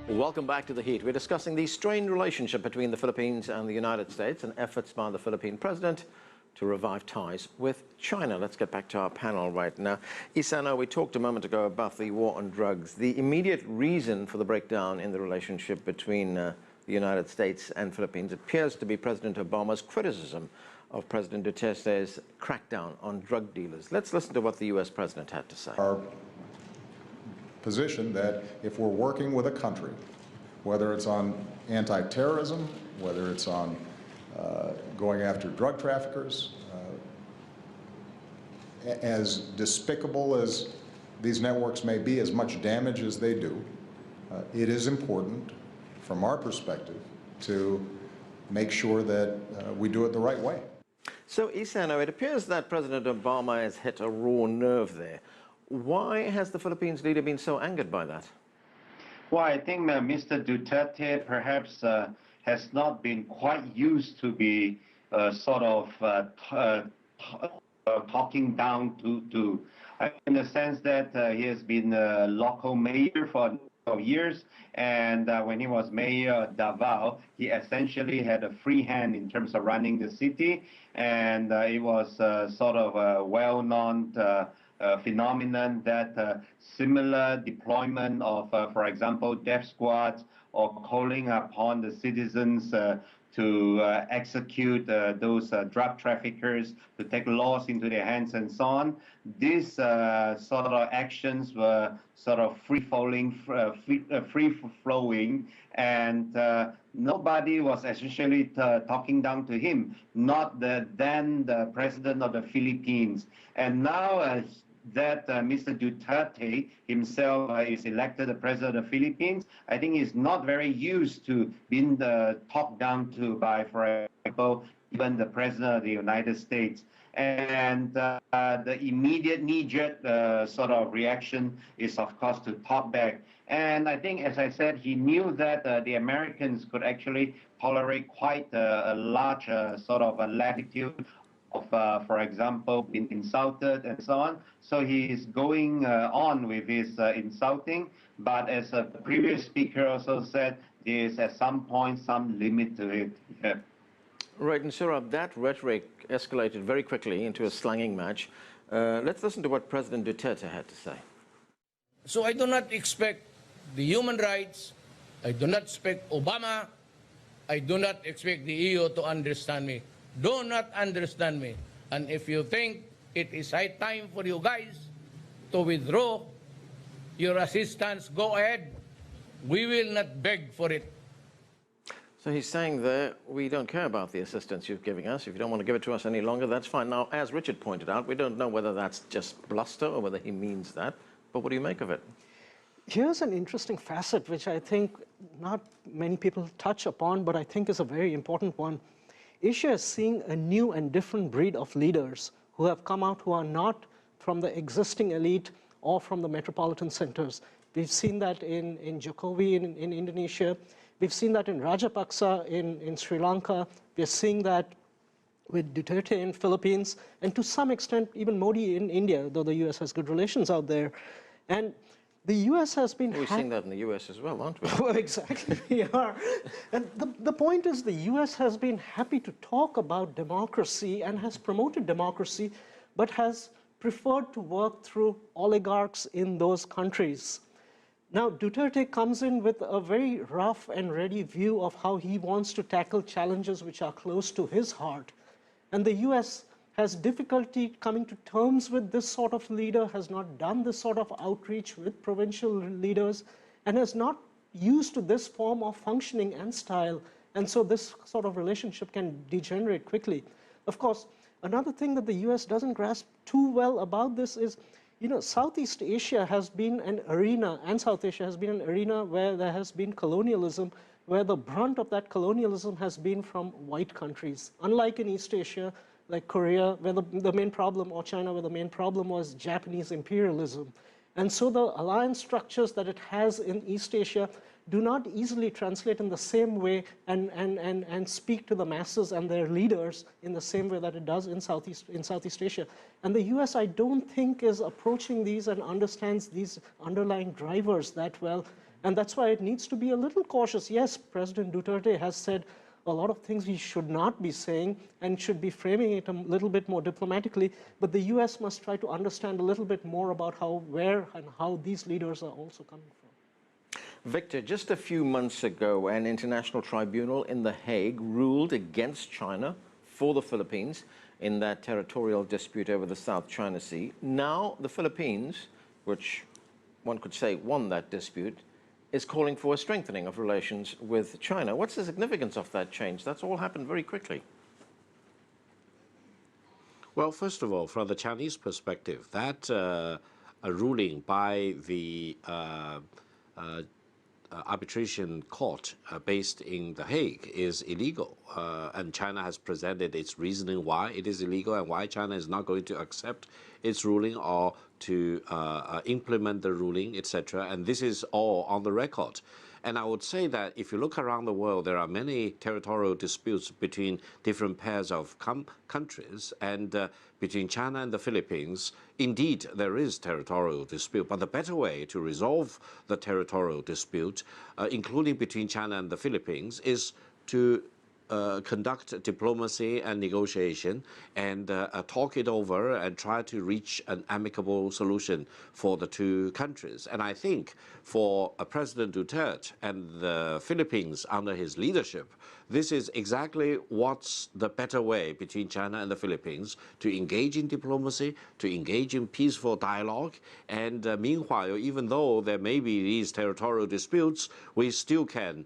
Welcome back to The Heat. We're discussing the strained relationship between the Philippines and the United States and efforts by the Philippine president to revive ties with China. Let's get back to our panel right now. Isano, we talked a moment ago about the war on drugs. The immediate reason for the breakdown in the relationship between the United States and Philippines appears to be President Obama's criticism of President Duterte's crackdown on drug dealers. Let's listen to what the U.S. president had to say. Our position that if we're working with a country, whether it's on anti-terrorism, whether it's on going after drug traffickers, as despicable as these networks may be, as much damage as they do, it is important from our perspective to make sure that we do it the right way. So, Isano, it appears that President Obama has hit a raw nerve there. Why has the Philippines leader been so angered by that? Well, I think Mr. Duterte perhaps has not been quite used to be talking down to in the sense that he has been a local mayor for years, and when he was mayor of Davao, he essentially had a free hand in terms of running the city, and it was sort of a well-known phenomenon that similar deployment of, for example, death squads or calling upon the citizens to execute those drug traffickers, to take laws into their hands and so on. These sort of actions were sort of free-flowing, and nobody was essentially talking down to him, not then the president of the Philippines. And now that Mr. Duterte himself is elected the president of the Philippines, I think he's not very used to being talked down to by, for example, even the president of the United States. And the immediate knee-jerk sort of reaction is, of course, to talk back. And I think, as I said, he knew that the Americans could actually tolerate quite a large sort of a latitude of, for example, being insulted and so on. So he is going on with his insulting, but as a previous speaker also said, there is at some point some limit to it. Yeah. Right, and Surab, that rhetoric escalated very quickly into a slanging match. Let's listen to what President Duterte had to say. So I do not expect the human rights, I do not expect Obama, I do not expect the EU to understand me. Do not understand me. And if you think it is high time for you guys to withdraw your assistance, go ahead. We will not beg for it. So he's saying that we don't care about the assistance you're giving us. If you don't want to give it to us any longer, that's fine. Now, as Richard pointed out, we don't know whether that's just bluster or whether he means that. But what do you make of it? Here's an interesting facet, which I think not many people touch upon, but I think is a very important one. Asia is seeing a new and different breed of leaders who have come out who are not from the existing elite or from the metropolitan centers. We've seen that in Jokowi in Indonesia. We've seen that in Rajapaksa in Sri Lanka. We're seeing that with Duterte in Philippines, and to some extent even Modi in India, though the US has good relations out there. And the U.S. has been... We're seeing that in the U.S. as well, aren't we? Well, exactly, we are. And the point is the U.S. has been happy to talk about democracy and has promoted democracy, but has preferred to work through oligarchs in those countries. Now, Duterte comes in with a very rough and ready view of how he wants to tackle challenges which are close to his heart. And the U.S. has difficulty coming to terms with this sort of leader, has not done this sort of outreach with provincial leaders, and has not used to this form of functioning and style. And so this sort of relationship can degenerate quickly. Of course, another thing that the US doesn't grasp too well about this is, you know, Southeast Asia has been an arena, and South Asia has been an arena where there has been colonialism, where the brunt of that colonialism has been from white countries. Unlike in East Asia, like Korea, where the main problem, or China, where the main problem was Japanese imperialism. And so the alliance structures that it has in East Asia do not easily translate in the same way and speak to the masses and their leaders in the same way that it does in Southeast Asia. And the US, I don't think, is approaching these and understands these underlying drivers that well. And that's why it needs to be a little cautious. Yes, President Duterte has said a lot of things he should not be saying and should be framing it a little bit more diplomatically, but the US must try to understand a little bit more about where and how these leaders are also coming from. Victor, just a few months ago, an international tribunal in The Hague ruled against China for the Philippines in that territorial dispute over the South China Sea. Now, the Philippines, which one could say won that dispute, is calling for a strengthening of relations with China. What's the significance of that change? That's all happened very quickly. Well, first of all, from the Chinese perspective, that a ruling by the arbitration court based in The Hague is illegal. And China has presented its reasoning why it is illegal and why China is not going to accept its ruling or to implement the ruling, etc. And this is all on the record. And I would say that if you look around the world, there are many territorial disputes between different pairs of countries, and between China and the Philippines, indeed, there is territorial dispute. But the better way to resolve the territorial dispute, including between China and the Philippines, is to conduct diplomacy and negotiation and talk it over and try to reach an amicable solution for the two countries. And I think for President Duterte and the Philippines under his leadership, this is exactly what's the better way between China and the Philippines to engage in diplomacy, to engage in peaceful dialogue. And meanwhile, even though there may be these territorial disputes, we still can,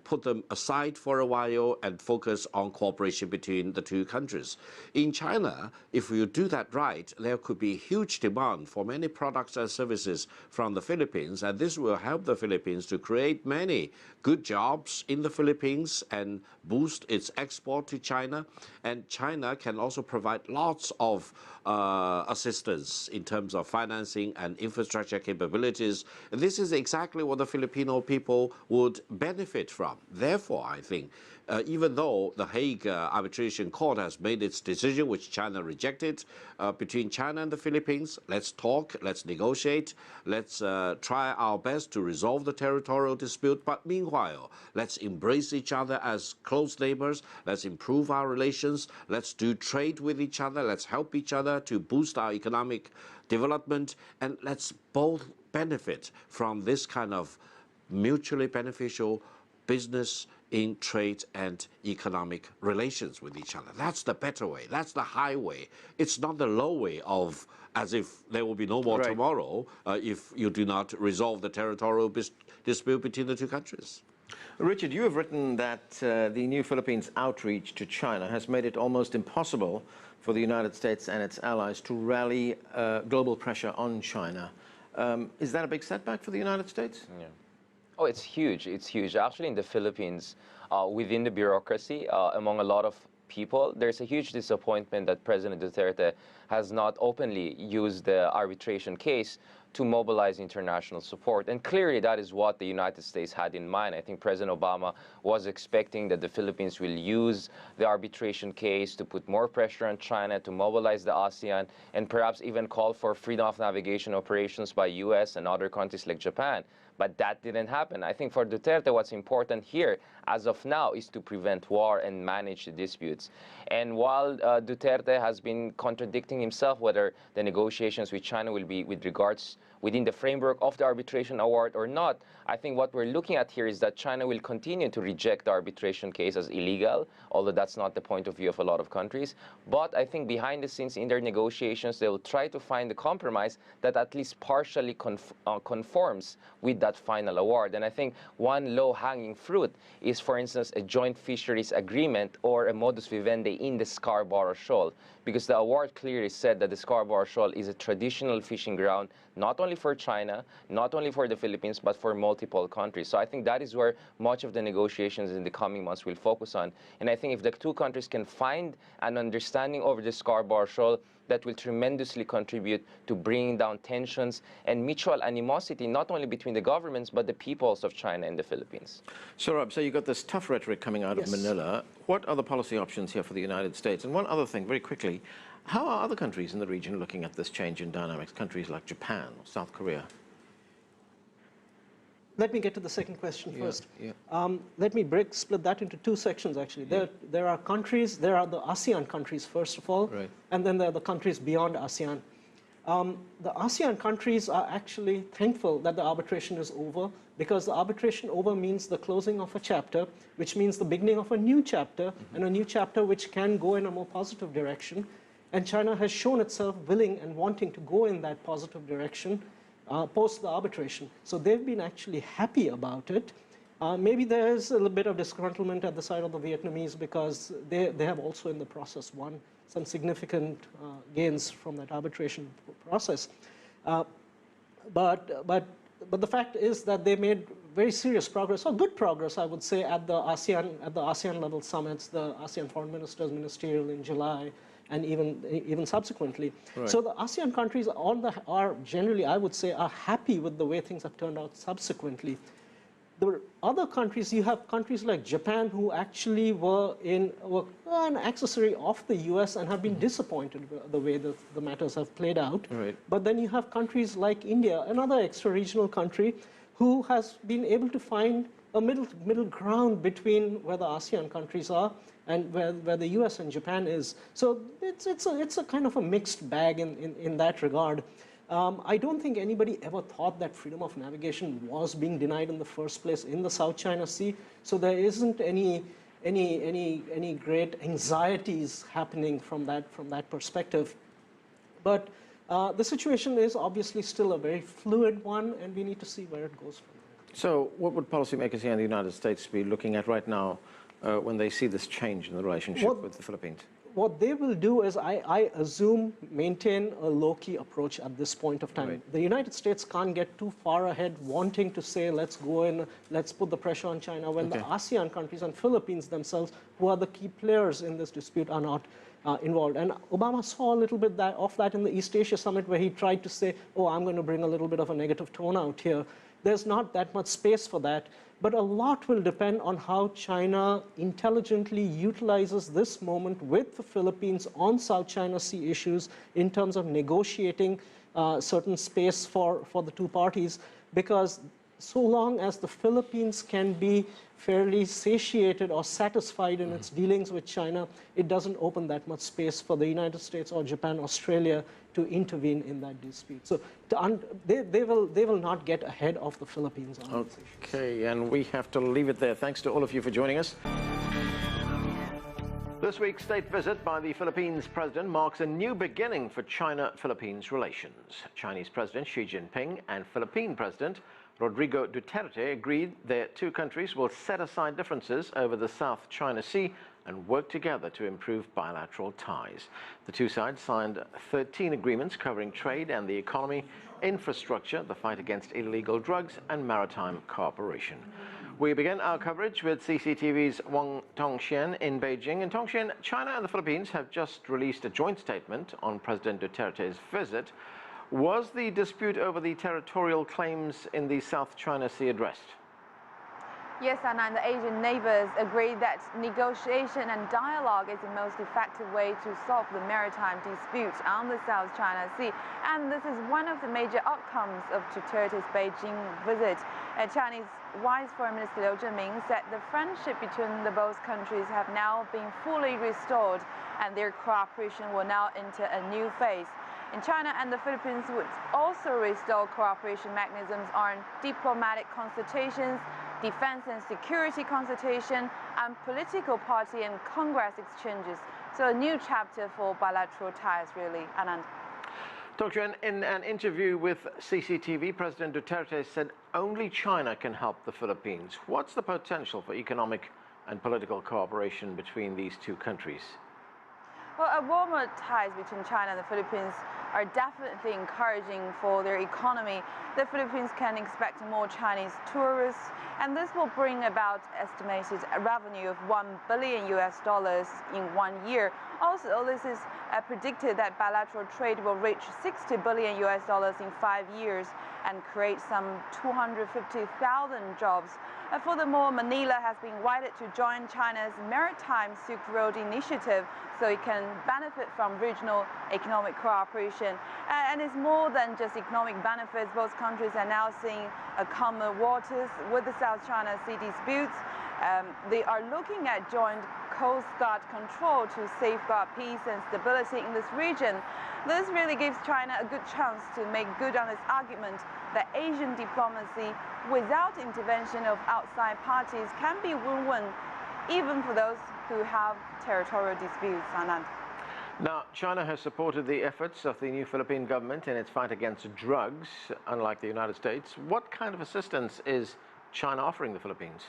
put them aside for a while and focus on cooperation between the two countries. In China, if you do that right, there could be huge demand for many products and services from the Philippines, and this will help the Philippines to create many good jobs in the Philippines and boost its export to China. And China can also provide lots of assistance in terms of financing and infrastructure capabilities. And this is exactly what the Filipino people would benefit from. Therefore, I think, even though the Hague Arbitration Court has made its decision, which China rejected, between China and the Philippines, let's talk, let's negotiate, let's try our best to resolve the territorial dispute. But meanwhile, let's embrace each other as close neighbors, let's improve our relations, let's do trade with each other, let's help each other to boost our economic development, and let's both benefit from this kind of mutually beneficial business in trade and economic relations with each other. That's the better way. That's the high way. It's not the low way of as if there will be no more tomorrow if you do not resolve the territorial dispute between the two countries. Richard, you have written that the new Philippines outreach to China has made it almost impossible for the United States and its allies to rally global pressure on China. Is that a big setback for the United States? Yeah. Oh, it's huge. It's huge. Actually, in the Philippines, within the bureaucracy, among a lot of people, there's a huge disappointment that President Duterte has not openly used the arbitration case to mobilize international support. And clearly that is what the United States had in mind. I think President Obama was expecting that the Philippines will use the arbitration case to put more pressure on China, to mobilize the ASEAN, and perhaps even call for freedom of navigation operations by US and other countries like Japan. But that didn't happen. I think for Duterte, what's important here, as of now, is to prevent war and manage the disputes. And while Duterte has been contradicting himself whether the negotiations with China will be with regards within the framework of the arbitration award or not, I think what we're looking at here is that China will continue to reject the arbitration case as illegal, although that's not the point of view of a lot of countries. But I think behind the scenes in their negotiations, they will try to find a compromise that at least partially conforms with that final award. And I think one low-hanging fruit is, for instance, a joint fisheries agreement or a modus vivendi in the Scarborough Shoal, because the award clearly said that the Scarborough Shoal is a traditional fishing ground, not only for China, not only for the Philippines, but for multiple countries. So I think that is where much of the negotiations in the coming months will focus on. And I think if the two countries can find an understanding over the Scarborough Shoal, that will tremendously contribute to bringing down tensions and mutual animosity, not only between the governments, but the peoples of China and the Philippines. Saurabh, so you've got this tough rhetoric coming out of Manila. What are the policy options here for the United States? And one other thing, very quickly, how are other countries in the region looking at this change in dynamics, countries like Japan or South Korea? Let me get to the second question first. Yeah. Let me split that into two sections, actually. There are countries, there are the ASEAN countries, first of all, Right. and then there are the countries beyond ASEAN. The ASEAN countries are actually thankful that the arbitration is over, because the arbitration over means the closing of a chapter, which means the beginning of a new chapter, and a new chapter which can go in a more positive direction. And China has shown itself willing and wanting to go in that positive direction post the arbitration. So they've been actually happy about it. Maybe there's a little bit of disgruntlement at the side of the Vietnamese, because they have also in the process won some significant gains from that arbitration process. But the fact is that they made very serious progress, or good progress, I would say, at the ASEAN level summits, the ASEAN Foreign Ministers Ministerial in July, and even subsequently. Right. So the ASEAN countries are generally, I would say, are happy with the way things have turned out subsequently. The other countries, you have countries like Japan, who actually were an accessory of the US and have been disappointed with the way the matters have played out. Right. But then you have countries like India, another extra-regional country, who has been able to find a middle ground between where the ASEAN countries are and where the US and Japan is. So it's a kind of a mixed bag in that regard. I don't think anybody ever thought that freedom of navigation was being denied in the first place in the South China Sea. So there isn't any great anxieties happening from that perspective. But the situation is obviously still a very fluid one, and we need to see where it goes from there. So what would policymakers here in the United States be looking at right now when they see this change in the relationship with the Philippines? What they will do is, I assume, maintain a low-key approach at this point of time. Right. The United States can't get too far ahead wanting to say, let's go in, let's put the pressure on China, when the ASEAN countries and Philippines themselves, who are the key players in this dispute, are not involved. And Obama saw a little bit of that in the East Asia Summit, where he tried to say, oh, I'm going to bring a little bit of a negative tone out here. There's not that much space for that. But a lot will depend on how China intelligently utilizes this moment with the Philippines on South China Sea issues in terms of negotiating certain space for the two parties. Because so long as the Philippines can be fairly satiated or satisfied in its dealings with China, it doesn't open that much space for the United States or Japan, Australia to intervene in that dispute. So they will not get ahead of the Philippines on this issue. Okay, and we have to leave it there. Thanks to all of you for joining us. This week's state visit by the Philippines president marks a new beginning for China-Philippines relations. Chinese President Xi Jinping and Philippine President Rodrigo Duterte agreed their two countries will set aside differences over the South China Sea and work together to improve bilateral ties. The two sides signed 13 agreements covering trade and the economy, infrastructure, the fight against illegal drugs, and maritime cooperation. We begin our coverage with CCTV's Wang Tongxian in Beijing. And Tongxian, China and the Philippines have just released a joint statement on President Duterte's visit. Was the dispute over the territorial claims in the South China Sea addressed? Yes, Anna, and the Asian neighbors agreed that negotiation and dialogue is the most effective way to solve the maritime dispute on the South China Sea. And this is one of the major outcomes of Duterte's Beijing visit. Chinese Vice Foreign Minister Liu Zhenming said the friendship between the both countries have now been fully restored, and their cooperation will now enter a new phase. And China and the Philippines would also restore cooperation mechanisms on diplomatic consultations, defense and security consultation, and political party and Congress exchanges. So a new chapter for bilateral ties, really, Anand. Tongxian, in an interview with CCTV, President Duterte said only China can help the Philippines. What's the potential for economic and political cooperation between these two countries? Well, warmer ties between China and the Philippines are definitely encouraging for their economy. The Philippines can expect more Chinese tourists, and this will bring about estimated revenue of $1 billion in 1 year. Also, this is predicted that bilateral trade will reach $60 billion in 5 years and create some 250,000 jobs. Furthermore, Manila has been invited to join China's Maritime Silk Road Initiative so it can benefit from regional economic cooperation. And it's more than just economic benefits. Both countries are now seeing common waters with the South China Sea disputes. They are looking at joint Coast Guard control to safeguard peace and stability in this region. This really gives China a good chance to make good on its argument that Asian diplomacy without intervention of outside parties can be win-win, even for those who have territorial disputes. Anand. Now, China has supported the efforts of the new Philippine government in its fight against drugs, unlike the United States. What kind of assistance is China offering the Philippines?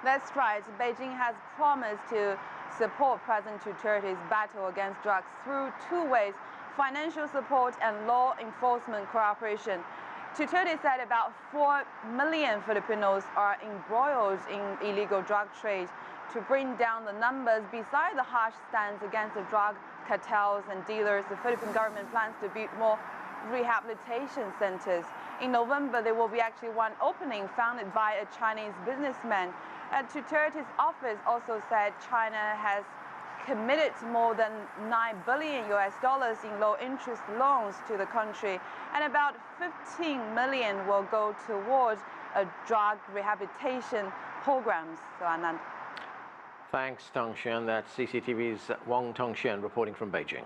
That's right. Beijing has promised to support President Duterte's battle against drugs through two ways: financial support and law enforcement cooperation. Duterte said about 4 million Filipinos are embroiled in illegal drug trade. To bring down the numbers, beside the harsh stance against the drug cartels and dealers, the Philippine government plans to build more rehabilitation centers. In November, there will be actually one opening founded by a Chinese businessman. Duterte's office also said China has committed more than $9 billion in low-interest loans to the country, and about 15 million will go towards drug rehabilitation programs. So, Anand. Thanks, Tongxian. That's CCTV's Wang Tongxian reporting from Beijing.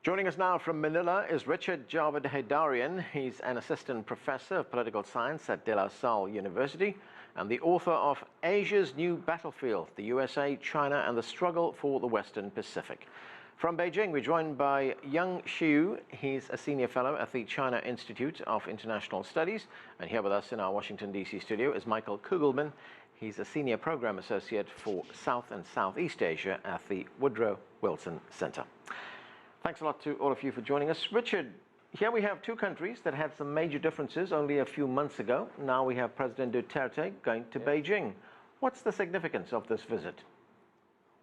Joining us now from Manila is Richard Javed Haydarian. He's an assistant professor of political science at De La Salle University and the author of Asia's New Battlefield, the USA, China, and the Struggle for the Western Pacific. From Beijing, we're joined by Yang Xiu. He's a senior fellow at the China Institute of International Studies. And here with us in our Washington, D.C. studio is Michael Kugelman. He's a senior program associate for South and Southeast Asia at the Woodrow Wilson Center. Thanks a lot to all of you for joining us. Richard, here we have two countries that had some major differences only a few months ago. Now we have President Duterte going to Beijing. What's the significance of this visit?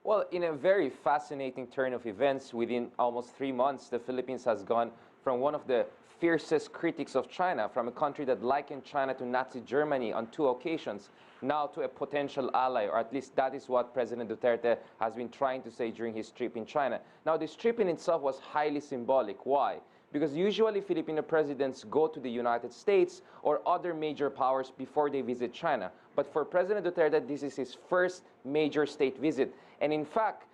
Well, in a very fascinating turn of events, within almost 3 months, the Philippines has gone from one of the fiercest critics of China, from a country that likened China to Nazi Germany on 2 occasions, now to a potential ally, or at least that is what President Duterte has been trying to say during his trip in China. Now, this trip in itself was highly symbolic. Why? Because usually Filipino presidents go to the United States or other major powers before they visit China. But for President Duterte, this is his first major state visit. And in fact,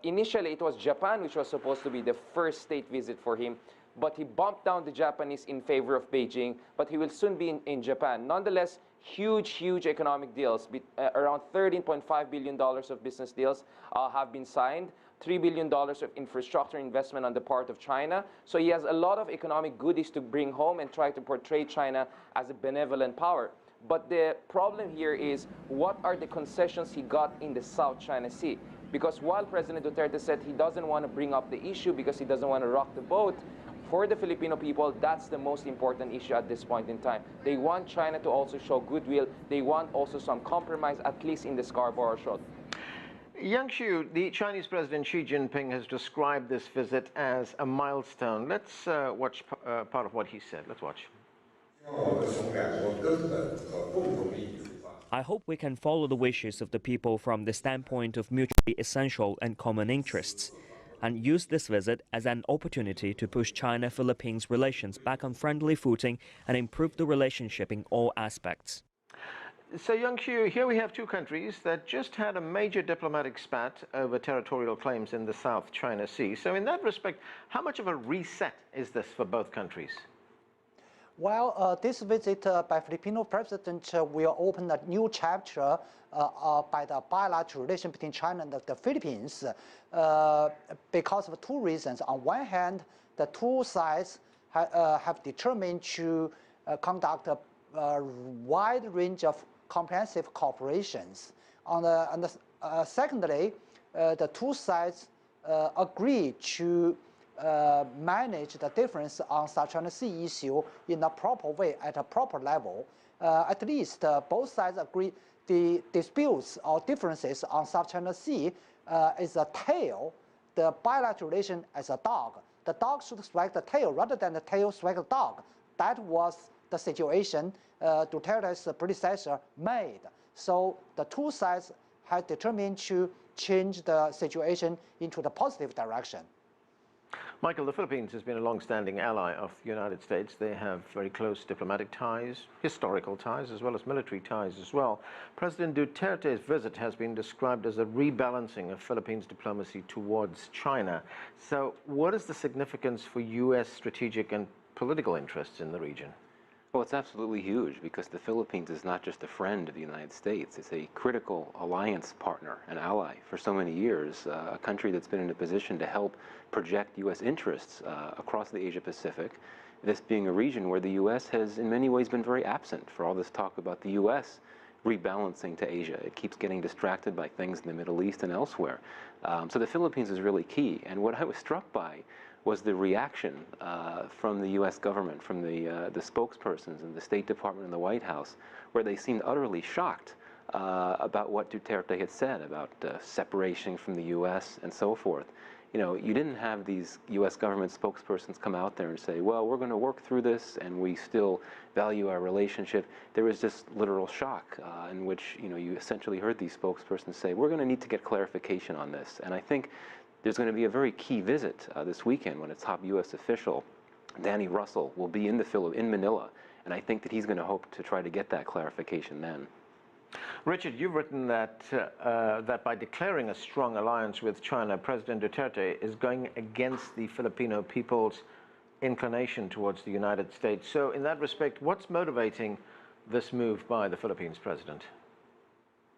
initially it was Japan which was supposed to be the first state visit for him. But he bumped down the Japanese in favor of Beijing, but he will soon be in Japan. Nonetheless, huge economic deals, around $13.5 billion of business deals have been signed, $3 billion of infrastructure investment on the part of China. So he has a lot of economic goodies to bring home and try to portray China as a benevolent power. But the problem here is, what are the concessions he got in the South China Sea? Because while President Duterte said he doesn't want to bring up the issue because he doesn't want to rock the boat, for the Filipino people, that's the most important issue at this point in time. They want China to also show goodwill. They want also some compromise, at least in the Scarborough Shoal. Yang Xiu, the Chinese President Xi Jinping has described this visit as a milestone. Let's watch part of what he said. Let's watch. I hope we can follow the wishes of the people from the standpoint of mutually essential and common interests, and use this visit as an opportunity to push China-Philippines relations back on friendly footing and improve the relationship in all aspects. So, Yang Xiu, here we have two countries that just had a major diplomatic spat over territorial claims in the South China Sea. So in that respect, how much of a reset is this for both countries? Well, this visit by Filipino president will open a new chapter by the bilateral relation between China and the Philippines because of 2 reasons. On one hand, the 2 sides have determined to conduct a wide range of comprehensive cooperations. Secondly, the 2 sides agree to manage the difference on South China Sea issue in a proper way, at a proper level. At least both sides agree the disputes or differences on South China Sea is a tail, the bilateral relation as a dog. The dog should strike the tail rather than the tail strike the dog. That was the situation Duterte's predecessor made. So the two sides have determined to change the situation into the positive direction. Michael, the Philippines has been a long-standing ally of the United States. They have very close diplomatic ties, historical ties, as well as military ties as well. President Duterte's visit has been described as a rebalancing of Philippines diplomacy towards China. So what is the significance for U.S. strategic and political interests in the region? Well, it's absolutely huge because the Philippines is not just a friend of the United States. It's a critical alliance partner and ally for so many years, a country that's been in a position to help project U.S. interests across the Asia-Pacific, this being a region where the U.S. has in many ways been very absent for all this talk about the U.S. rebalancing to Asia. It keeps getting distracted by things in the Middle East and elsewhere. So the Philippines is really key. And what I was struck by was the reaction from the U.S. government, from the spokespersons in the State Department and the White House, where they seemed utterly shocked about what Duterte had said about separation from the U.S. and so forth. You know, you didn't have these U.S. government spokespersons come out there and say, well, we're going to work through this and we still value our relationship. There was just literal shock in which, you know, you essentially heard these spokespersons say, we're going to need to get clarification on this. And I think there's going to be a very key visit this weekend when a top U.S. official, Danny Russell, will be in Manila, and I think that he's going to hope to try to get that clarification then. Richard, you've written that that by declaring a strong alliance with China, President Duterte is going against the Filipino people's inclination towards the United States. So in that respect, what's motivating this move by the Philippines president?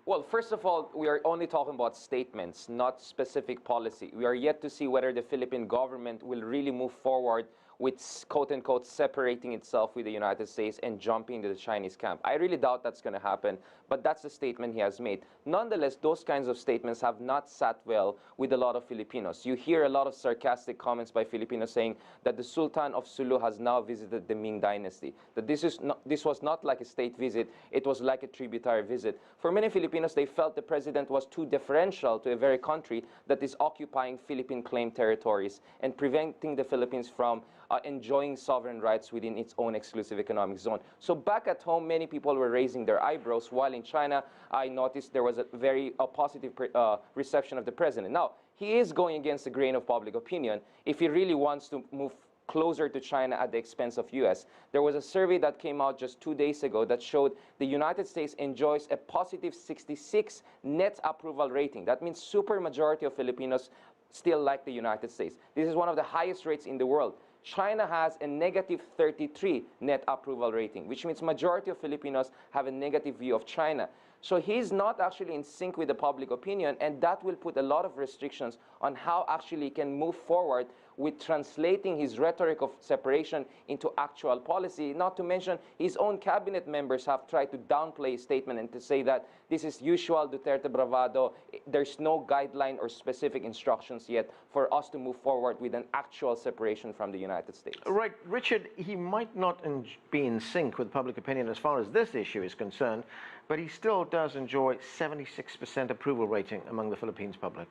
Well, first of all, we are only talking about statements, not specific policy. We are yet to see whether the Philippine government will really move forward with, quote-unquote, separating itself with the United States and jumping into the Chinese camp. I really doubt that's going to happen, but that's the statement he has made. Nonetheless, those kinds of statements have not sat well with a lot of Filipinos. You hear a lot of sarcastic comments by Filipinos saying that the Sultan of Sulu has now visited the Ming Dynasty, that this was not like a state visit, it was like a tributary visit. For many Filipinos, they felt the president was too deferential to a very country that is occupying Philippine-claimed territories and preventing the Philippines from enjoying sovereign rights within its own exclusive economic zone. So back at home, many people were raising their eyebrows, while in China, I noticed there was a very positive reception of the president. Now, he is going against the grain of public opinion if he really wants to move closer to China at the expense of U.S. There was a survey that came out just 2 days ago that showed the United States enjoys a positive 66 net approval rating. That means super majority of Filipinos still like the United States. This is one of the highest rates in the world. China has a negative 33 net approval rating, which means majority of Filipinos have a negative view of China. So he's not actually in sync with the public opinion, and that will put a lot of restrictions on how actually he can move forward with translating his rhetoric of separation into actual policy. Not to mention, his own cabinet members have tried to downplay his statement and to say that this is usual Duterte bravado. There's no guideline or specific instructions yet for us to move forward with an actual separation from the United States. Right, Richard, he might not be in sync with public opinion as far as this issue is concerned, but he still does enjoy 76% approval rating among the Philippines public.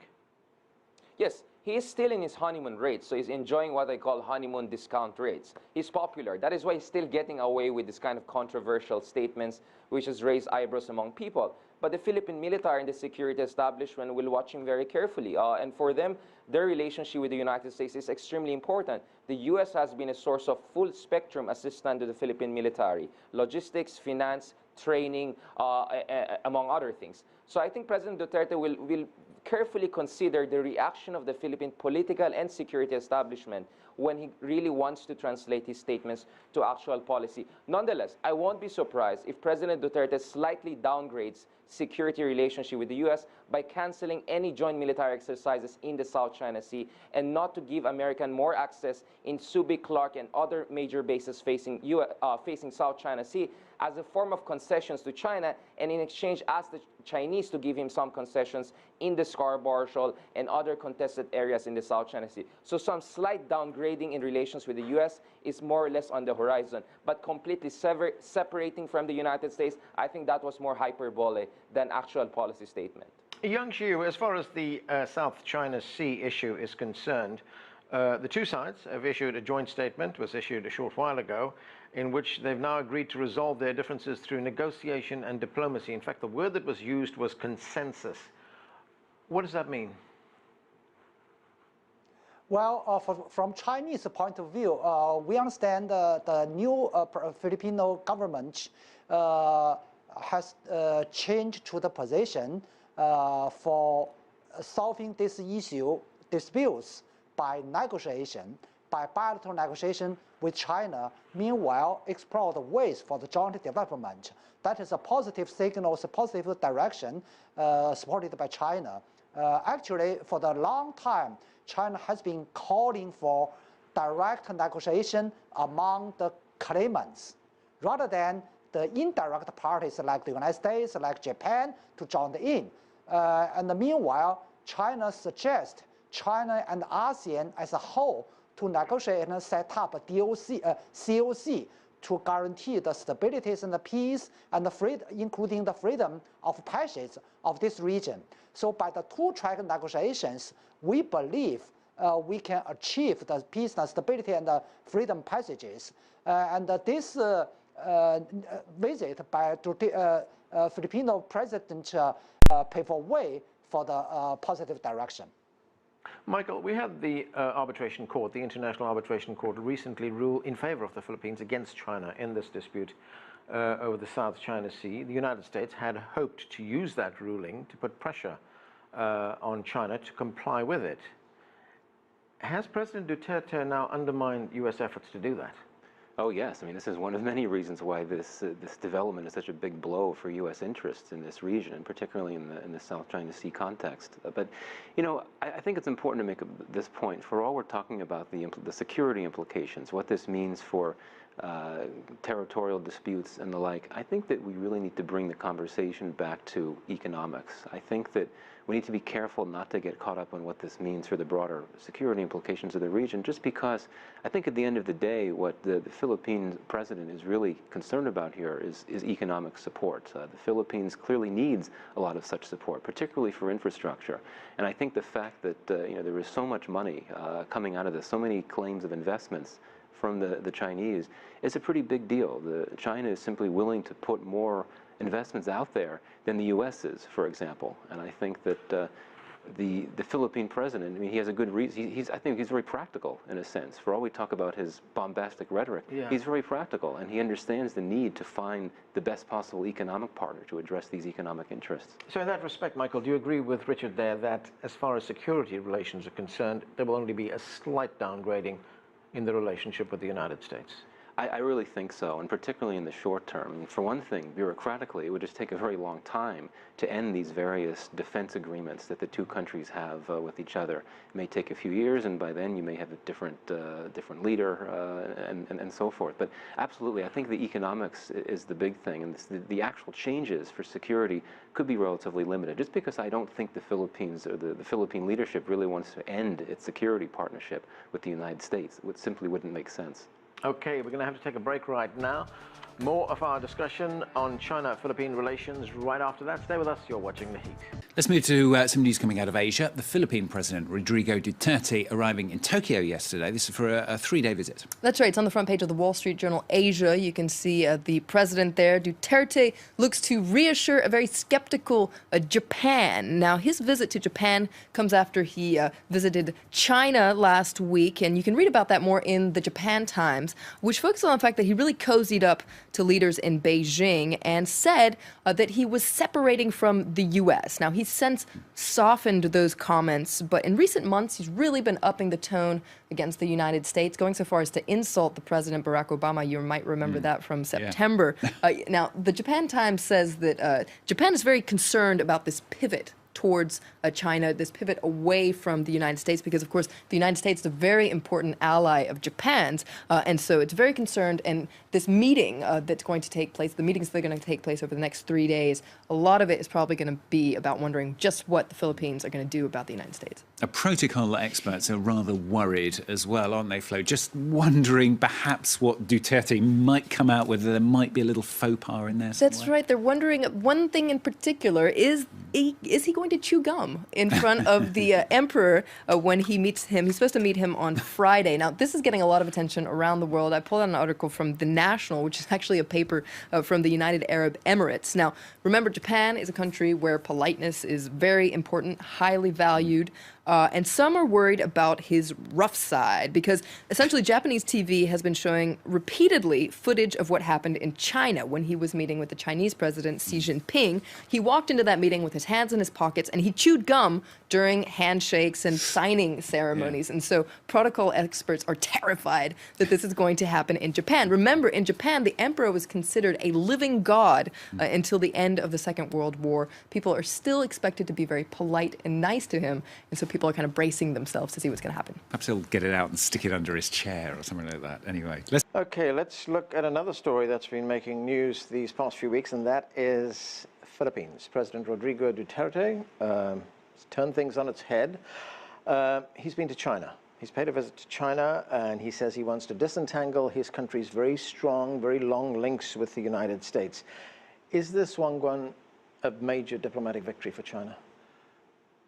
Yes, he is still in his honeymoon rates, so he's enjoying what I call honeymoon discount rates. He's popular. That is why he's still getting away with this kind of controversial statements, which has raised eyebrows among people. But the Philippine military and the security establishment will watch him very carefully. And for them, their relationship with the United States is extremely important. The U.S. has been a source of full spectrum assistance to the Philippine military, logistics, finance, training, among other things. So I think President Duterte will carefully consider the reaction of the Philippine political and security establishment when he really wants to translate his statements to actual policy. Nonetheless, I won't be surprised if President Duterte slightly downgrades security relationship with the U.S. by canceling any joint military exercises in the South China Sea and not to give American more access in Subic, Clark, and other major bases facing South China Sea as a form of concessions to China, and in exchange ask the Chinese to give him some concessions in the Scarborough Shoal and other contested areas in the South China Sea. So some slight downgrading in relations with the U.S. is more or less on the horizon, but completely separating from the United States, I think that was more hyperbole than actual policy statement. Yang Xiu, as far as the South China Sea issue is concerned, the two sides have issued a joint statement, was issued a short while ago, in which they've now agreed to resolve their differences through negotiation and diplomacy. In fact, the word that was used was consensus. What does that mean? Well, from Chinese point of view, we understand the new Filipino government has changed to the position for solving this issue, disputes, by negotiation, by bilateral negotiation with China, meanwhile explore the ways for the joint development. That is a positive signal, it's a positive direction supported by China. Actually, for the long time, China has been calling for direct negotiation among the claimants, rather than the indirect parties like the United States, like Japan, to join in. And meanwhile, China suggests China and ASEAN as a whole to negotiate and set up a COC to guarantee the stability and the peace and the freedom, including the freedom of passage of this region. So by the two-track negotiations, we believe we can achieve the peace and stability and the freedom passages. And this visit by Filipino president pave a way for the positive direction. Michael, we had the arbitration court, the International Arbitration Court, recently rule in favor of the Philippines against China in this dispute over the South China Sea. The United States had hoped to use that ruling to put pressure on China to comply with it. Has President Duterte now undermined U.S. efforts to do that? Oh yes, I mean this is one of many reasons why this development is such a big blow for U.S. interests in this region, and particularly in the South China Sea context. But you know, I think it's important to make this point. For all we're talking about the security implications, what this means for territorial disputes and the like, I think that we really need to bring the conversation back to economics. I think that we need to be careful not to get caught up on what this means for the broader security implications of the region, just because I think at the end of the day what the Philippine president is really concerned about here is economic support. The Philippines clearly needs a lot of such support, particularly for infrastructure. And I think the fact that you know, there is so much money coming out of this, so many claims of investments from the Chinese, is a pretty big deal. China is simply willing to put more investments out there than the U.S. is, for example. And I think that the Philippine president, I mean, he has a good reason. I think he's very practical in a sense. For all we talk about his bombastic rhetoric, he's very practical, and he understands the need to find the best possible economic partner to address these economic interests. So in that respect, Michael, do you agree with Richard there that as far as security relations are concerned, there will only be a slight downgrading in the relationship with the United States? I really think so, and particularly in the short term. For one thing, bureaucratically, it would just take a very long time to end these various defense agreements that the two countries have with each other. It may take a few years, and by then you may have a different leader and so forth. But absolutely, I think the economics is the big thing, and the actual changes for security could be relatively limited, just because I don't think the Philippines or the Philippine leadership really wants to end its security partnership with the United States. It simply wouldn't make sense. Okay, we're going to have to take a break right now. More of our discussion on China-Philippine relations right after that. Stay with us. You're watching The Heat. Let's move to some news coming out of Asia. The Philippine President Rodrigo Duterte arriving in Tokyo yesterday. This is for a 3-day visit. That's right. It's on the front page of the Wall Street Journal Asia. You can see the president there. Duterte looks to reassure a very skeptical Japan. Now, his visit to Japan comes after he visited China last week, and you can read about that more in the Japan Times, which focuses on the fact that he really cozied up to leaders in Beijing and said that he was separating from the U.S. Now, he's since softened those comments, but in recent months, he's really been upping the tone against the United States, going so far as to insult the President Barack Obama. You might remember that from September. Yeah. Now, the Japan Times says that Japan is very concerned about this pivot towards China, this pivot away from the United States, because, of course, the United States is a very important ally of Japan's, and so it's very concerned. And this meeting that's going to take place, the meetings that are going to take place over the next 3 days, a lot of it is probably going to be about wondering just what the Philippines are going to do about the United States. Protocol experts are rather worried as well, aren't they, Flo? Just wondering perhaps what Duterte might come out with. There might be a little faux pas in there somewhere. That's right. They're wondering one thing in particular. Is he going to chew gum in front of the emperor when he meets him? He's supposed to meet him on Friday. Now, this is getting a lot of attention around the world. I pulled out an article from The National, which is actually a paper from the United Arab Emirates. Now, remember, Japan is a country where politeness is very important, highly valued. And some are worried about his rough side because essentially Japanese TV has been showing repeatedly footage of what happened in China when he was meeting with the Chinese president Xi Jinping. He walked into that meeting with his hands in his pockets and he chewed gum during handshakes and signing ceremonies. And so protocol experts are terrified that this is going to happen in Japan. Remember, in Japan, the emperor was considered a living god until the end of the Second World War. People are still expected to be very polite and nice to him. And so people are kind of bracing themselves to see what's going to happen. Perhaps he'll get it out and stick it under his chair or something like that. Anyway, Okay, let's look at another story that's been making news these past few weeks, and that is Philippines. President Rodrigo Duterte has turned things on its head. He's been to China. He's paid a visit to China, and he says he wants to disentangle his country's very strong, very long links with the United States. Is this, Wang Guan, a major diplomatic victory for China?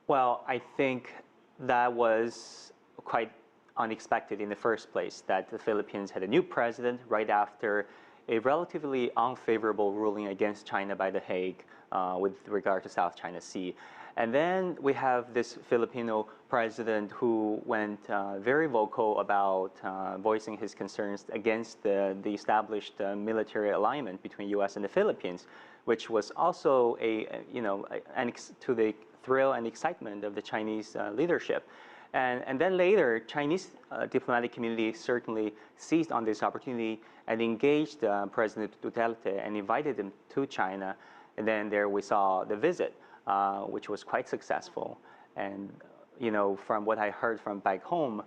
Well, I think that was quite unexpected in the first place, that the Philippines had a new president right after a relatively unfavorable ruling against China by The Hague with regard to South China Sea. And then we have this Filipino president who went very vocal about voicing his concerns against the established military alignment between U.S. and the Philippines, which was also to the thrill and excitement of the Chinese leadership. And then later, Chinese diplomatic community certainly seized on this opportunity and engaged President Duterte and invited him to China. And then there we saw the visit, which was quite successful. And, from what I heard from back home,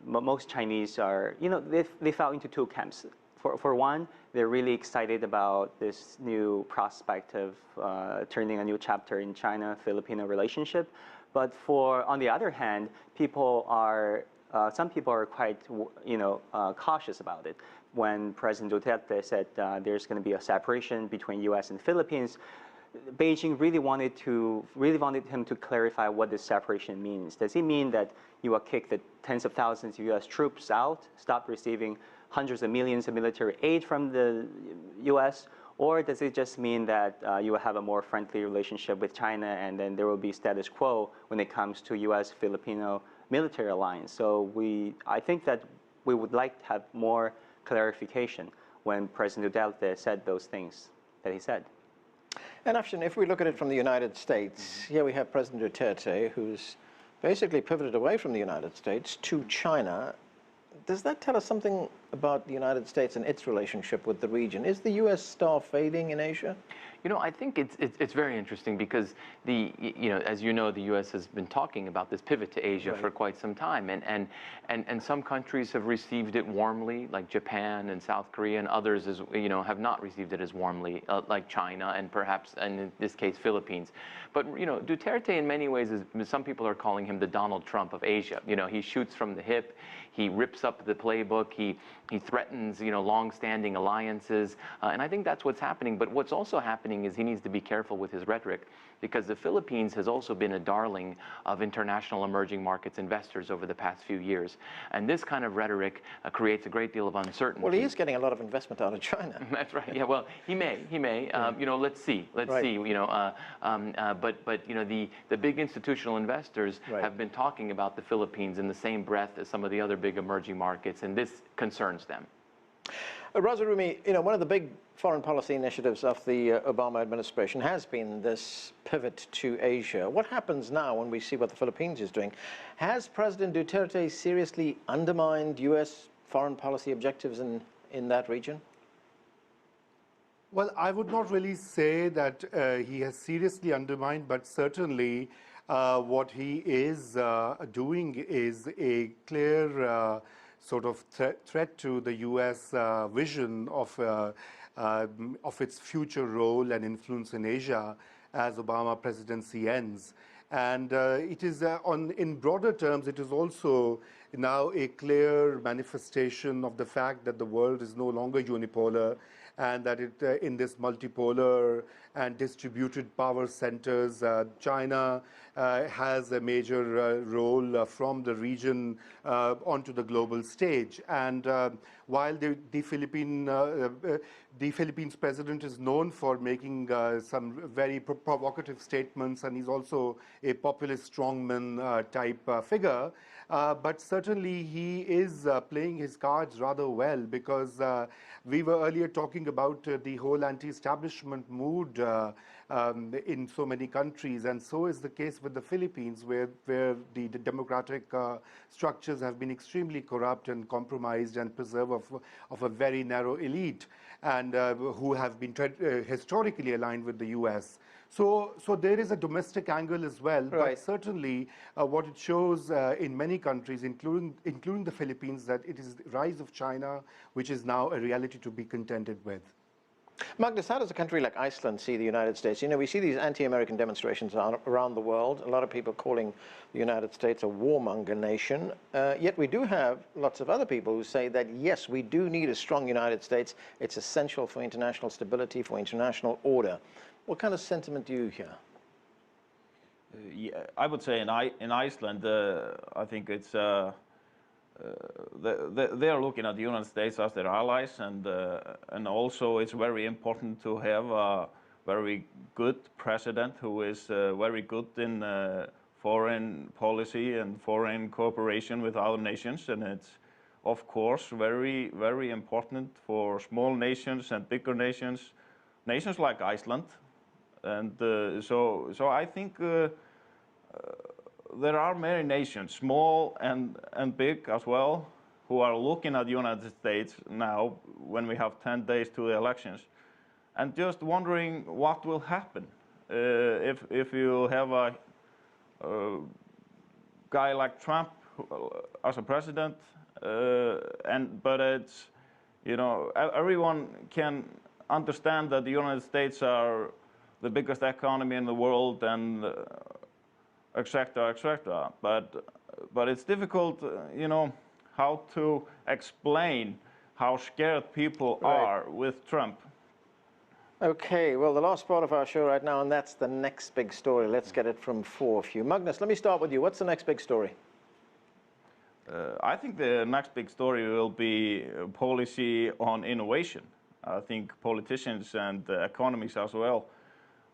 most Chinese are, they fell into two camps. For one, they're really excited about this new prospect of turning a new chapter in China-Filipino relationship. But on the other hand, some people are quite, cautious about it. When President Duterte said there's going to be a separation between U.S. and Philippines, Beijing really wanted him to clarify what this separation means. Does it mean that you will kick the tens of thousands of U.S. troops out, stop receiving hundreds of millions of military aid from the U.S., or does it just mean that you will have a more friendly relationship with China and then there will be status quo when it comes to U.S.-Filipino military alliance? So I think that we would like to have more clarification when President Duterte said those things that he said. And Afshin, if we look at it from the United States, here we have President Duterte, who's basically pivoted away from the United States to China. Does that tell us something about the United States and its relationship with the region? Is the U.S. star fading in Asia? I think it's very interesting because as you know, the U.S. has been talking about this pivot to Asia for quite some time, and some countries have received it warmly, like Japan and South Korea, and others, have not received it as warmly, like China and perhaps, and in this case, Philippines. But Duterte, in many ways, some people are calling him the Donald Trump of Asia. He shoots from the hip. He rips up the playbook. He threatens, long-standing alliances, and I think that's what's happening. But what's also happening is he needs to be careful with his rhetoric, because the Philippines has also been a darling of international emerging markets investors over the past few years, and this kind of rhetoric creates a great deal of uncertainty. Well, he is getting a lot of investment out of China. That's right. Yeah. Well, he may. Let's see. Let's see. But the big institutional investors have been talking about the Philippines in the same breath as some of the other big emerging markets, and this concerns them. Raza Rumi, one of the big foreign policy initiatives of the Obama administration has been this pivot to Asia. What happens now when we see what the Philippines is doing? Has President Duterte seriously undermined U.S. foreign policy objectives in that region? Well, I would not really say that he has seriously undermined, but certainly what he is doing is a clear sort of threat to the U.S. vision of its future role and influence in Asia as Obama presidency ends. And it is, in broader terms, it is also now a clear manifestation of the fact that the world is no longer unipolar, and that it, in this multipolar and distributed power centers, China has a major role from the region onto the global stage. And while the Philippines president is known for making some very provocative statements, and he's also a populist strongman type figure, but certainly he is playing his cards rather well, because we were earlier talking about the whole anti-establishment mood in so many countries, and so is the case with the Philippines, where the democratic structures have been extremely corrupt and compromised and preserved of a very narrow elite, and who have been historically aligned with the U.S. So there is a domestic angle as well, but certainly what it shows in many countries, including the Philippines, that it is the rise of China, which is now a reality to be contended with. Magnus, how does a country like Iceland see the United States? You know, we see these anti-American demonstrations around the world, a lot of people calling the United States a warmonger nation, yet we do have lots of other people who say that, yes, we do need a strong United States. It's essential for international stability, for international order. What kind of sentiment do you hear? Yeah, I would say in Iceland, I think it's they are looking at the United States as their allies, and also it's very important to have a very good president who is very good in foreign policy and foreign cooperation with other nations, and it's of course very, very important for small nations and bigger nations like Iceland. And so I think there are many nations, small and big as well, who are looking at the United States now when we have 10 days to the elections, and just wondering what will happen if you have a guy like Trump as a president, but it's, you know, everyone can understand that the United States are the biggest economy in the world, and etc. But it's difficult, you know, how to explain how scared people are with Trump. Okay, well, the last part of our show right now, and that's the next big story. Let's get it from four of you. Magnus, let me start with you. What's the next big story? I think the next big story will be policy on innovation. I think politicians and economists as well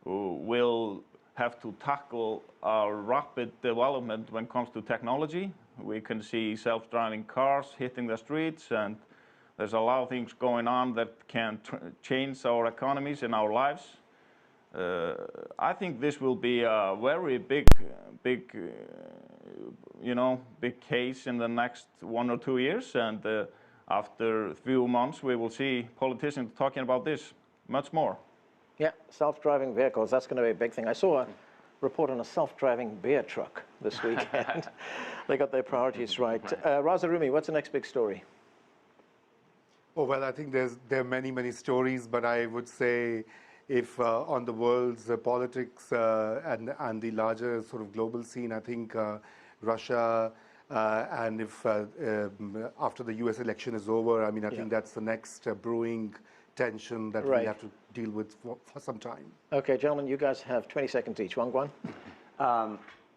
will have to tackle our rapid development when it comes to technology. We can see self-driving cars hitting the streets, and there's a lot of things going on that can change our economies and our lives. I think this will be a very big case in the next 1 or 2 years, and after a few months we will see politicians talking about this much more. Yeah, self-driving vehicles, that's going to be a big thing. I saw a report on a self-driving beer truck this weekend. They got their priorities right. Raza Rumi, what's the next big story? Oh, well, I think there are many stories, but I would say if on the world's politics and the larger sort of global scene, I think Russia, and if after the US election is over, I mean, I think that's the next brewing tension that we have to deal with for some time. Okay, gentlemen, you guys have 20 seconds each. Wang Guan?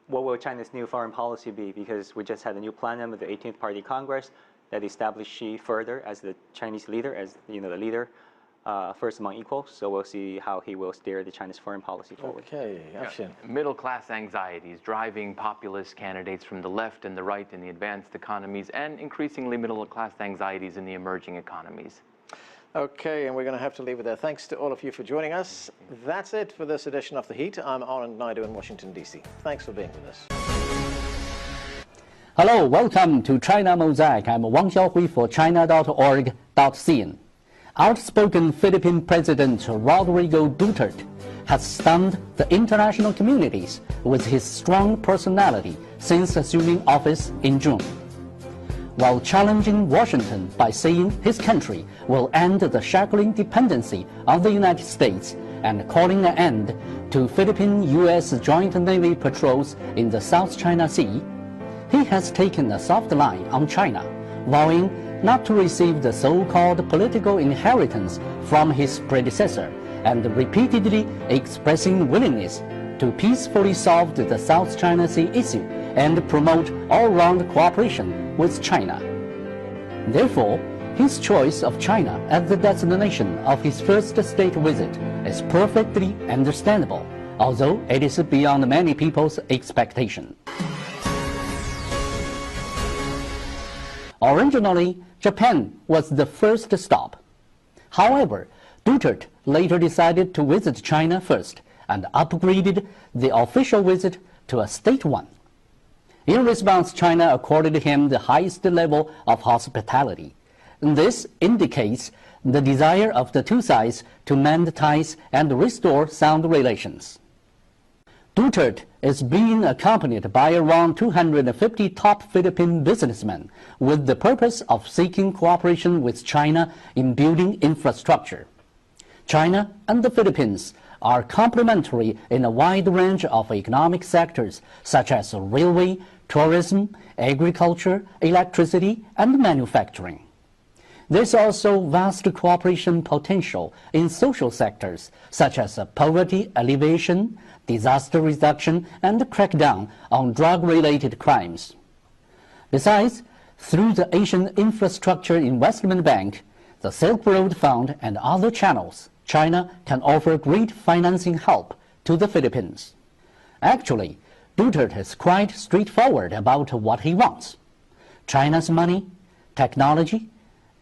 What will China's new foreign policy be? Because we just had a new plenum with the 18th Party Congress that established Xi further as the Chinese leader, as the leader, first among equals. So we'll see how he will steer the Chinese foreign policy forward. Okay, Afshin. Middle-class anxieties driving populist candidates from the left and the right in the advanced economies, and increasingly middle-class anxieties in the emerging economies. Okay, and we're going to have to leave it there. Thanks to all of you for joining us. That's it for this edition of The Heat. I'm Anand Naidu in Washington, D.C. Thanks for being with us. Hello, welcome to China Mosaic. I'm Wang Xiaohui for China.org.cn. Outspoken Philippine President Rodrigo Duterte has stunned the international communities with his strong personality since assuming office in June. While challenging Washington by saying his country will end the shackling dependency on the United States and calling an end to Philippine-U.S. joint Navy patrols in the South China Sea, he has taken a soft line on China, vowing not to receive the so-called political inheritance from his predecessor and repeatedly expressing willingness to peacefully solve the South China Sea issue and promote all-round cooperation with China. Therefore, his choice of China as the destination of his first state visit is perfectly understandable, although it is beyond many people's expectation. Originally, Japan was the first stop. However, Duterte later decided to visit China first and upgraded the official visit to a state one. In response, China accorded him the highest level of hospitality. This indicates the desire of the two sides to mend ties and restore sound relations. Duterte is being accompanied by around 250 top Philippine businessmen with the purpose of seeking cooperation with China in building infrastructure. China and the Philippines are complementary in a wide range of economic sectors such as railway, tourism, agriculture, electricity, and manufacturing. There's also vast cooperation potential in social sectors such as poverty alleviation, disaster reduction, and crackdown on drug-related crimes. Besides, through the Asian Infrastructure Investment Bank, the Silk Road Fund, and other channels, China can offer great financing help to the Philippines. Actually, Duterte is quite straightforward about what he wants: China's money, technology,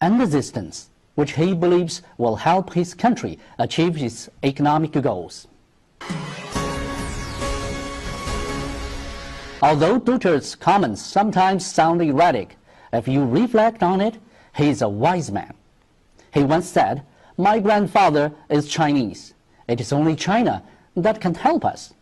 and assistance, which he believes will help his country achieve its economic goals. Although Duterte's comments sometimes sound erratic, if you reflect on it, he is a wise man. He once said, "My grandfather is Chinese. It is only China that can help us."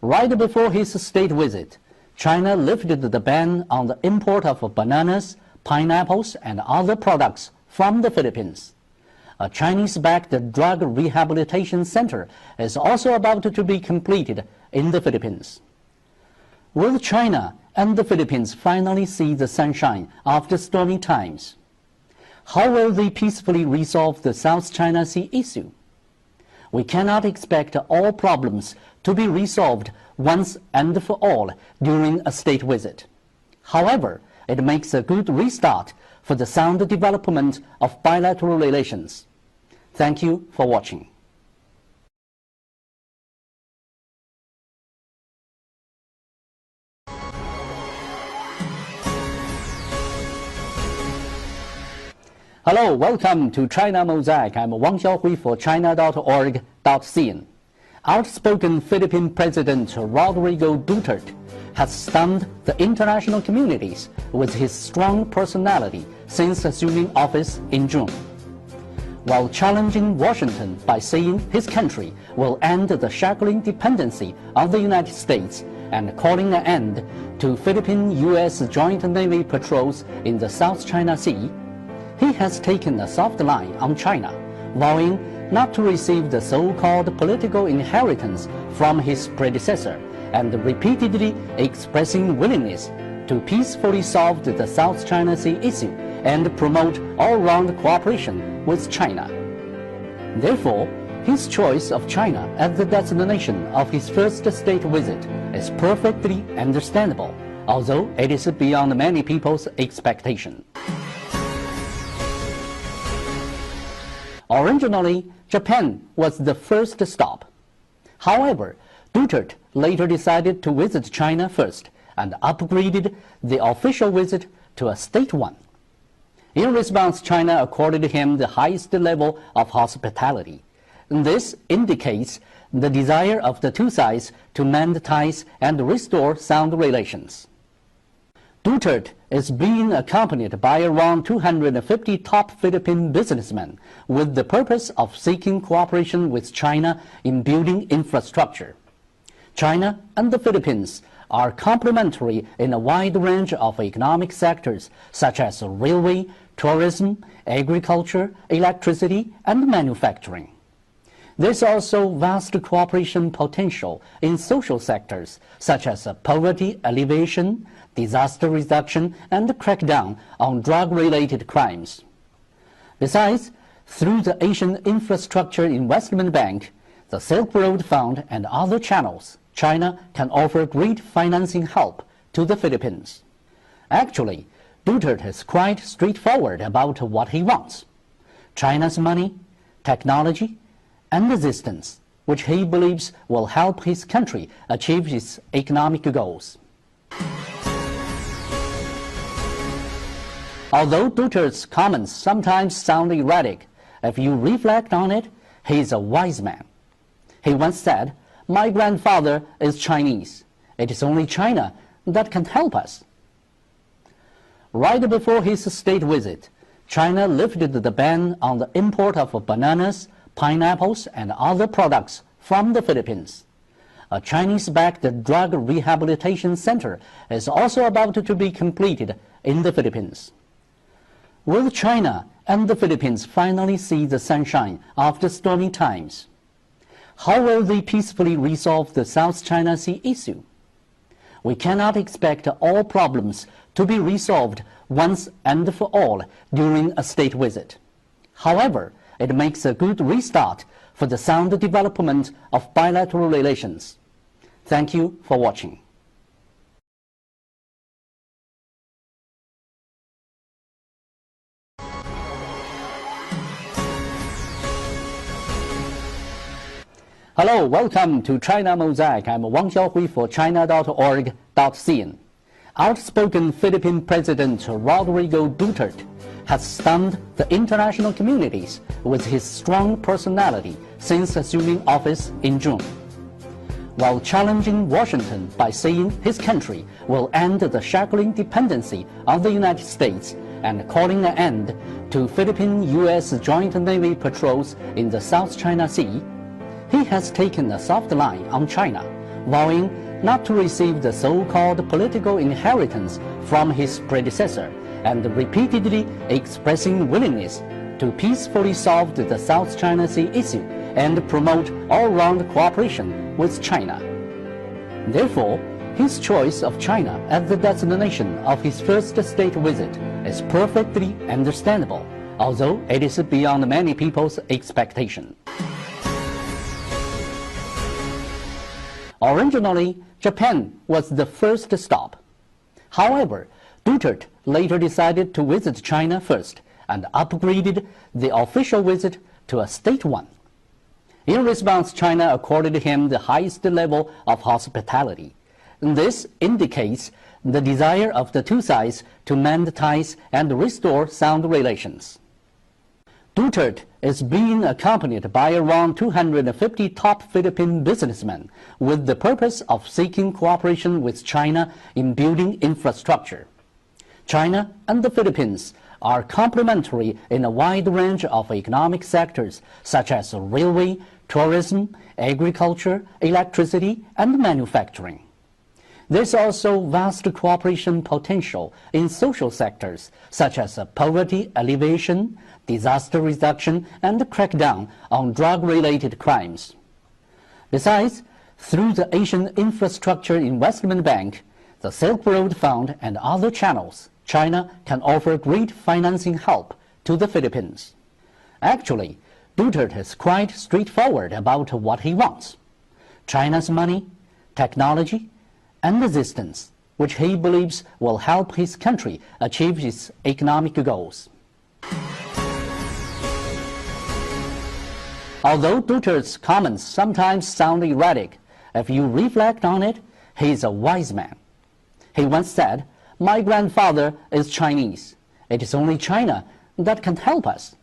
Right before his state visit, China lifted the ban on the import of bananas, pineapples, and other products from the Philippines. A Chinese-backed drug rehabilitation center is also about to be completed in the Philippines. Will China and the Philippines finally see the sunshine after stormy times? How will they peacefully resolve the South China Sea issue? We cannot expect all problems to be resolved once and for all during a state visit. However, it makes a good restart for the sound development of bilateral relations. Thank you for watching. Hello, welcome to China Mosaic. I'm Wang Xiaohui for China.org.cn. Outspoken Philippine President Rodrigo Duterte has stunned the international communities with his strong personality since assuming office in June. While challenging Washington by saying his country will end the shackling dependency on the United States and calling an end to Philippine-U.S. joint Navy patrols in the South China Sea, he has taken a soft line on China, vowing not to receive the so-called political inheritance from his predecessor and repeatedly expressing willingness to peacefully solve the South China Sea issue and promote all-round cooperation with China. Therefore, his choice of China as the destination of his first state visit is perfectly understandable, although it is beyond many people's expectation. Originally, Japan was the first stop. However, Duterte later decided to visit China first and upgraded the official visit to a state one. In response, China accorded him the highest level of hospitality. This indicates the desire of the two sides to mend ties and restore sound relations. Duterte is being accompanied by around 250 top Philippine businessmen with the purpose of seeking cooperation with China in building infrastructure. China and the Philippines are complementary in a wide range of economic sectors such as railway, tourism, agriculture, electricity, and manufacturing. There's also vast cooperation potential in social sectors, such as poverty alleviation, disaster reduction, and crackdown on drug-related crimes. Besides, through the Asian Infrastructure Investment Bank, the Silk Road Fund, and other channels, China can offer great financing help to the Philippines. Actually, Duterte is quite straightforward about what he wants: China's money, technology, and assistance, which he believes will help his country achieve its economic goals. Although Duterte's comments sometimes sound erratic, if you reflect on it, he is a wise man. He once said, "My grandfather is Chinese. It is only China that can help us." Right before his state visit, China lifted the ban on the import of bananas, pineapples, and other products from the Philippines. A Chinese-backed drug rehabilitation center is also about to be completed in the Philippines. Will China and the Philippines finally see the sunshine after stormy times? How will they peacefully resolve the South China Sea issue? We cannot expect all problems to be resolved once and for all during a state visit. However, it makes a good restart for the sound development of bilateral relations. Thank you for watching. Hello, welcome to China Mosaic. I'm Wang Xiaohui for China.org.cn. Outspoken Philippine President Rodrigo Duterte has stunned the international communities with his strong personality since assuming office in June. While challenging Washington by saying his country will end the shackling dependency on the United States and calling an end to Philippine-U.S. joint Navy patrols in the South China Sea, he has taken a soft line on China, vowing not to receive the so-called political inheritance from his predecessor and repeatedly expressing willingness to peacefully solve the South China Sea issue and promote all-round cooperation with China. Therefore, his choice of China as the destination of his first state visit is perfectly understandable, although it is beyond many people's expectation. Originally, Japan was the first stop. However, Duterte later decided to visit China first and upgraded the official visit to a state one. In response, China accorded him the highest level of hospitality. This indicates the desire of the two sides to mend ties and restore sound relations. Duterte is being accompanied by around 250 top Philippine businessmen with the purpose of seeking cooperation with China in building infrastructure. China and the Philippines are complementary in a wide range of economic sectors such as railway, tourism, agriculture, electricity, and manufacturing. There's also vast cooperation potential in social sectors such as poverty alleviation, disaster reduction, and crackdown on drug-related crimes. Besides, through the Asian Infrastructure Investment Bank, the Silk Road Fund, and other channels, China can offer great financing help to the Philippines. Actually, Duterte is quite straightforward about what he wants: China's money, technology, and assistance, which he believes will help his country achieve its economic goals. Although Duterte's comments sometimes sound erratic, if you reflect on it, he is a wise man. He once said, "My grandfather is Chinese. It is only China that can help us."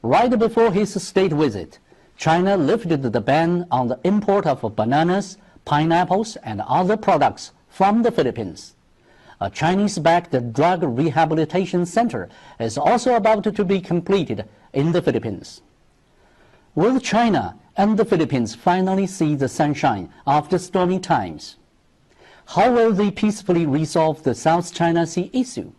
Right before his state visit, China lifted the ban on the import of bananas, pineapples, and other products from the Philippines. A Chinese-backed drug rehabilitation center is also about to be completed in the Philippines. Will China and the Philippines finally see the sunshine after stormy times? How will they peacefully resolve the South China Sea issue?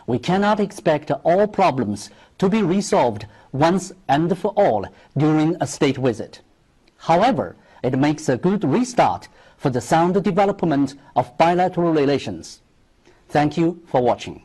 We cannot expect all problems to be resolved once and for all during a state visit. However, it makes a good restart for the sound development of bilateral relations. Thank you for watching.